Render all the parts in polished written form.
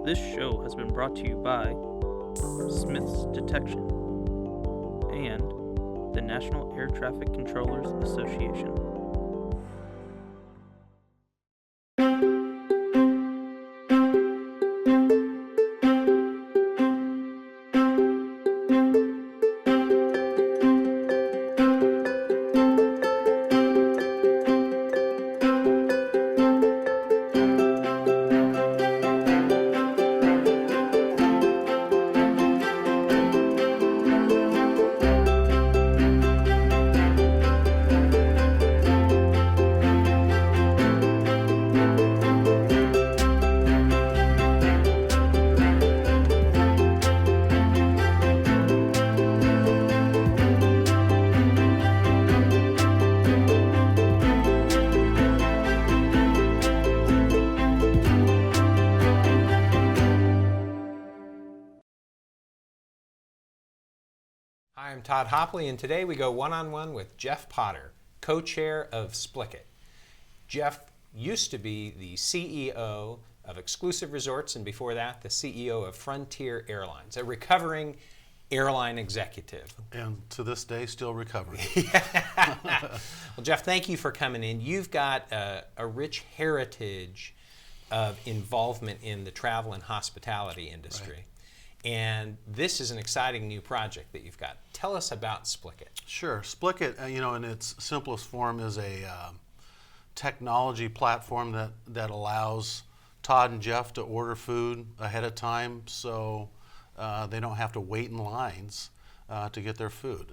This show has been brought to you by Smith's Detection and the National Air Traffic Controllers Association. Hi, I'm Todd Hopley, and today we go one-on-one with Jeff Potter, co-chair of Splick.it. Jeff used to be the CEO of Exclusive Resorts, and before that, the CEO of Frontier Airlines, a recovering airline executive. And to this day, still recovering. Well, Jeff, thank you for coming in. You've got a rich heritage of involvement in the travel and hospitality industry. Right. And this is an exciting new project that you've got. Tell us about Splick.it. Sure. Splick.it, in its simplest form, is a technology platform that allows Todd and Jeff to order food ahead of time, so they don't have to wait in lines to get their food.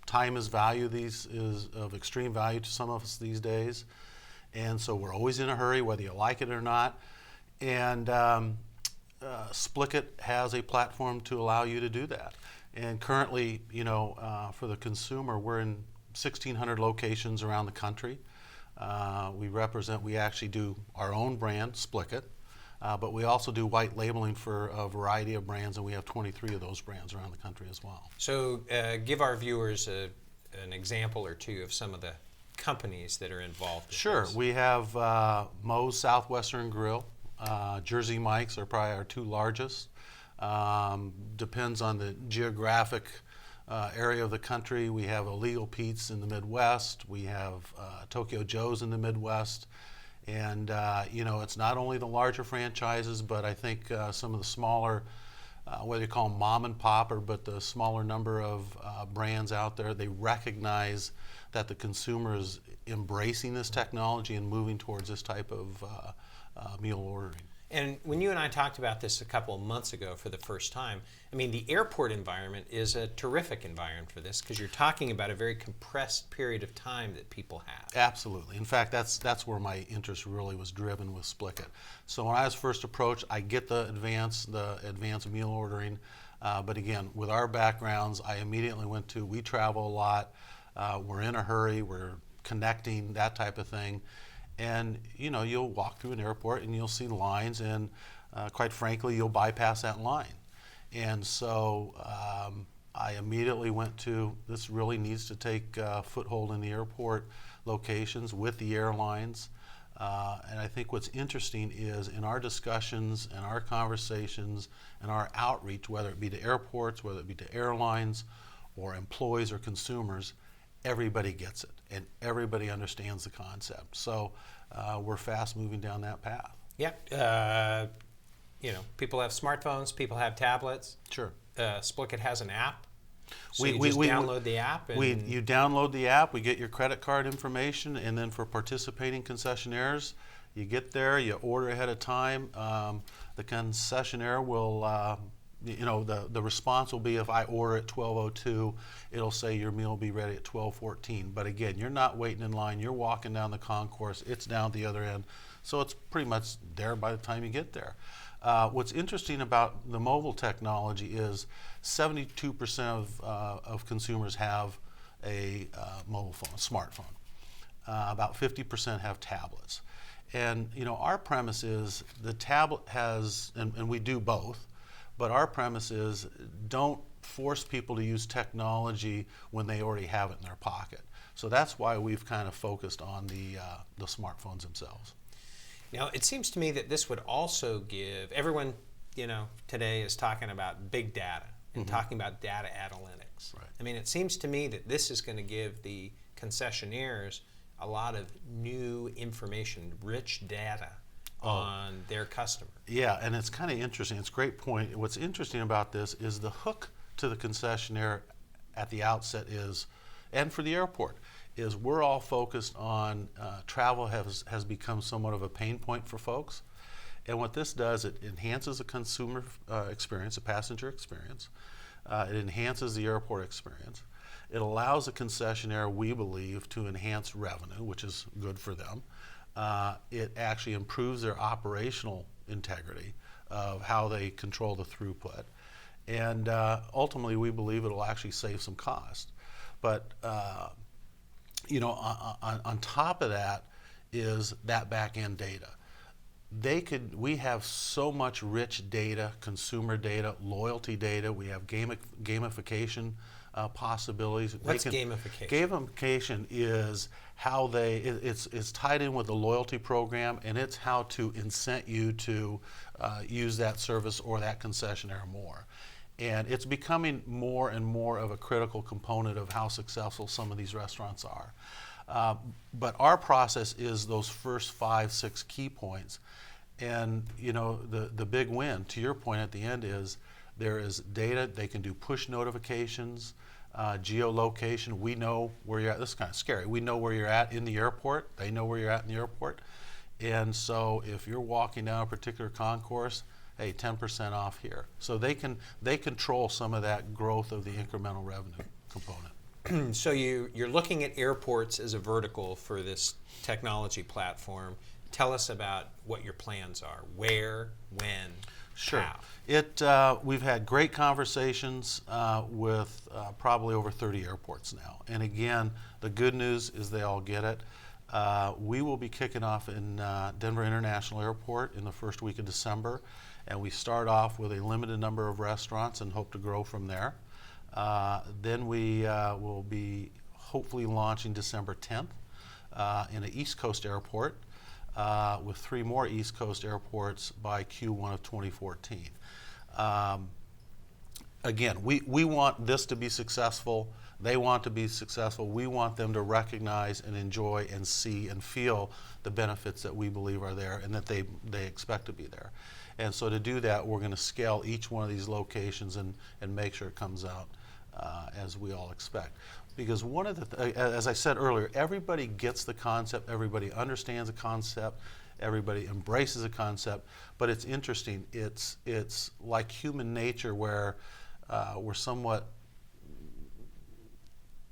Time is value. Is of extreme value to some of us these days, and so we're always in a hurry, whether you like it or not. And Splick.it has a platform to allow you to do that. And currently, for the consumer, we're in 1,600 locations around the country. We actually do our own brand, Splick.it, but we also do white labeling for a variety of brands, and we have 23 of those brands around the country as well. So give our viewers an example or two of some of the companies that are involved. Sure. We have Moe's Southwestern Grill. Jersey Mike's are probably our two largest. Depends on the geographic area of the country. We have Illegal Pete's in the Midwest. We have Tokyo Joe's in the Midwest. And, it's not only the larger franchises, but I think some of the smaller, whether you call them mom and pop, but the smaller number of brands out there, they recognize that the consumer is embracing this technology and moving towards this type of meal ordering. And when you and I talked about this a couple of months ago for the first time, the airport environment is a terrific environment for this because you're talking about a very compressed period of time that people have. Absolutely. In fact, that's where my interest really was driven with Splick.it. So when I was first approached, I get the advanced meal ordering, but again, with our backgrounds, I immediately went to, we travel a lot, we're in a hurry, we're connecting, that type of thing. And you'll walk through an airport and you'll see lines, and quite frankly, you'll bypass that line. And so I immediately went to, this really needs to take foothold in the airport locations with the airlines. And I think what's interesting is in our discussions and our conversations and our outreach, whether it be to airports, whether it be to airlines or employees or consumers, everybody gets it and everybody understands the concept. So we're fast moving down that path. Yeah. People have smartphones, people have tablets. Sure. Splick.it has an app. So you download the app. You download the app, we get your credit card information, and then for participating concessionaires, you get there, you order ahead of time. The concessionaire will the response will be if I order at 12:02, it'll say your meal will be ready at 12:14. But again, you're not waiting in line. You're walking down the concourse. It's down at the other end. So it's pretty much there by the time you get there. What's interesting about the mobile technology is 72% of consumers have a mobile phone, smartphone. About 50% have tablets. And our premise is the tablet has, and we do both, but our premise is don't force people to use technology when they already have it in their pocket. So that's why we've kind of focused on the smartphones themselves. Now, it seems to me that this would also give everyone today is talking about big data and talking about data analytics. Right. I mean, it seems to me that this is going to give the concessionaires a lot of new information, rich data on their customer. Yeah, and it's kind of interesting. It's a great point. What's interesting about this is the hook to the concessionaire at the outset is, and for the airport, is we're all focused on travel has become somewhat of a pain point for folks. And what this does, it enhances the consumer experience, the passenger experience. It enhances the airport experience. It allows the concessionaire, we believe, to enhance revenue, which is good for them. It actually improves their operational integrity of how they control the throughput. And ultimately, we believe it'll actually save some cost. But on top of that is that back-end data. We have so much rich data, consumer data, loyalty data. We have gamification possibilities. What's gamification? Gamification is how it's tied in with the loyalty program, and it's how to incent you to use that service or that concessionaire more. And it's becoming more and more of a critical component of how successful some of these restaurants are. But our process is those first 5, 6 key points. And the big win, to your point at the end, is there is data. They can do push notifications, geolocation. We know where you're at. This is kind of scary. We know where you're at in the airport. They know where you're at in the airport. And so if you're walking down a particular concourse, hey, 10% off here. So they control some of that growth of the incremental revenue component. So you're looking at airports as a vertical for this technology platform. Tell us about what your plans are. Where, when, Sure. how? We've had great conversations with probably over 30 airports now. And again, the good news is they all get it. We will be kicking off in Denver International Airport in the first week of December. And we start off with a limited number of restaurants and hope to grow from there. Then we will be hopefully launching December 10th in an East Coast airport with 3 more East Coast airports by Q1 of 2014. Again, we want this to be successful. They want to be successful. We want them to recognize and enjoy and see and feel the benefits that we believe are there and that they expect to be there. And so to do that, we're going to scale each one of these locations and make sure it comes out as we all expect. Because one of the, as I said earlier, everybody gets the concept, everybody understands the concept, everybody embraces the concept, but it's interesting. It's like human nature where we're somewhat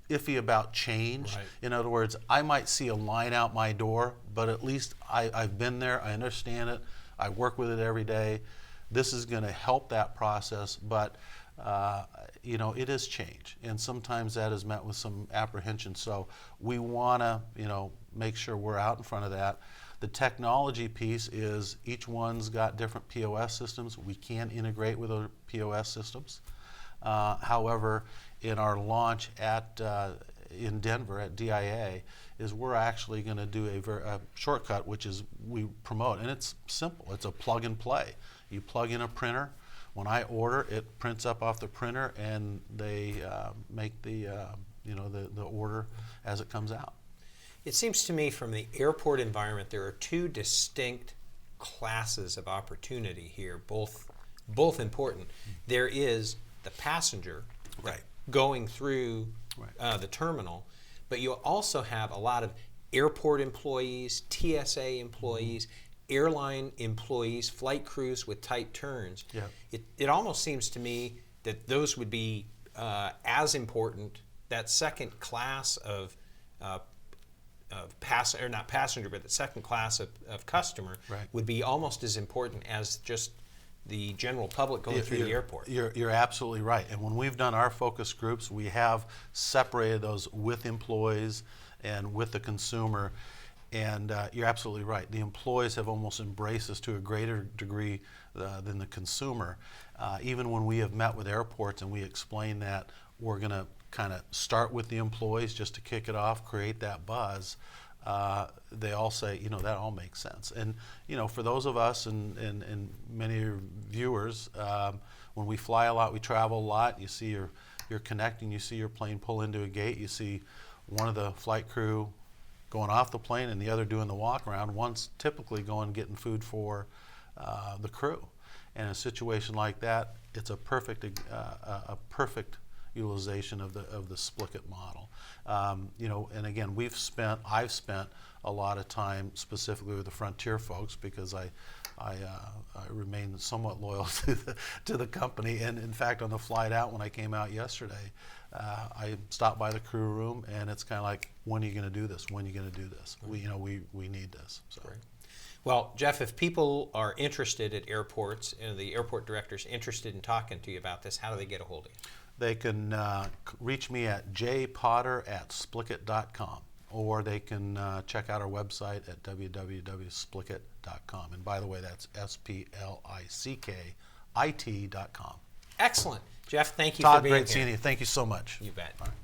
iffy about change. Right. In other words, I might see a line out my door, but at least I've been there, I understand it, I work with it every day. This is going to help that process, but it is change, and sometimes that is met with some apprehension. So we want to, make sure we're out in front of that. The technology piece is each one's got different POS systems. We can integrate with other POS systems. However, in our launch in Denver at DIA, is we're actually going to do a shortcut, which is we promote, and it's simple. It's a plug and play. You plug in a printer. When I order, it prints up off the printer, and they make the order as it comes out. It seems to me from the airport environment there are 2 distinct classes of opportunity here, both important. There is the passenger Right. going through Right. the terminal, but you also have a lot of airport employees, TSA employees, airline employees, flight crews with tight turns. Yeah. It almost seems to me that those would be as important. That second class of not passenger, but the second class of customer Right. would be almost as important as just the general public going through the airport. You're absolutely right. And when we've done our focus groups, we have separated those with employees and with the consumer. And you're absolutely right. The employees have almost embraced this to a greater degree than the consumer. Even when we have met with airports and we explain that we're going to kind of start with the employees just to kick it off, create that buzz, they all say, that all makes sense. And, for those of us and many of your viewers, when we fly a lot, we travel a lot, you're connecting, you see your plane pull into a gate, you see one of the flight crew going off the plane and the other doing the walk around. One's typically going getting food for the crew. And in a situation like that, it's a perfect utilization of the Splick.it model. And again, I've spent a lot of time specifically with the Frontier folks because I remain somewhat loyal to the company. And in fact, on the flight out when I came out yesterday, I stopped by the crew room, and it's kind of like, when are you going to do this? When are you going to do this? We need this. So. Great. Well, Jeff, if people are interested at airports, the airport director's interested in talking to you about this, how do they get a hold of you? They can reach me at jpotter@Splick.it.com, or they can check out our website at www.Splick.it.com. And by the way, that's SPLICKIT.com. Excellent. Jeff, thank you Todd, for being great here. seeing you. Thank you so much. You bet. All right.